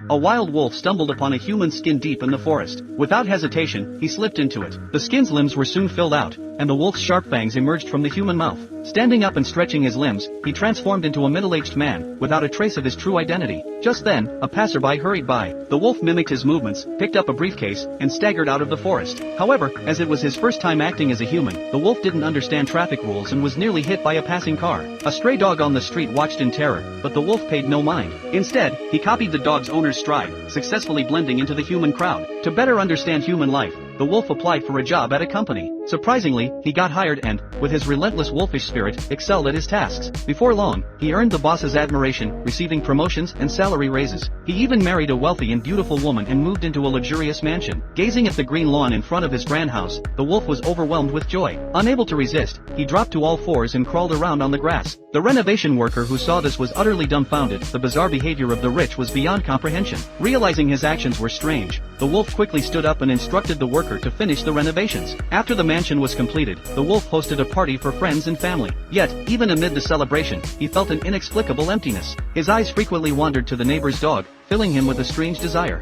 A wild wolf stumbled upon a human skin deep in the forest. Without hesitation, he slipped into it. The skin's limbs were soon filled out, and the wolf's sharp fangs emerged from the human mouth. Standing up and stretching his limbs, he transformed into a middle-aged man, without a trace of his true identity. Just then, a passerby hurried by. The wolf mimicked his movements, picked up a briefcase, and staggered out of the forest. However, as it was his first time acting as a human, the wolf didn't understand traffic rules and was nearly hit by a passing car. A stray dog on the street watched in terror, but the wolf paid no mind. Instead, he copied the dog's owner's stride, successfully blending into the human crowd. To better understand human life, the wolf applied for a job at a company. Surprisingly, he got hired and, with his relentless wolfish spirit, excelled at his tasks. Before long, he earned the boss's admiration, receiving promotions and salary raises. He even married a wealthy and beautiful woman and moved into a luxurious mansion. Gazing at the green lawn in front of his grand house, the wolf was overwhelmed with joy. Unable to resist, he dropped to all fours and crawled around on the grass. The renovation worker who saw this was utterly dumbfounded. The bizarre behavior of the rich was beyond comprehension. Realizing his actions were strange, the wolf quickly stood up and instructed the worker to finish the renovations. After the mansion was completed, the wolf hosted a party for friends and family. Yet, even amid the celebration, he felt an inexplicable emptiness. His eyes frequently wandered to the neighbor's dog, filling him with a strange desire.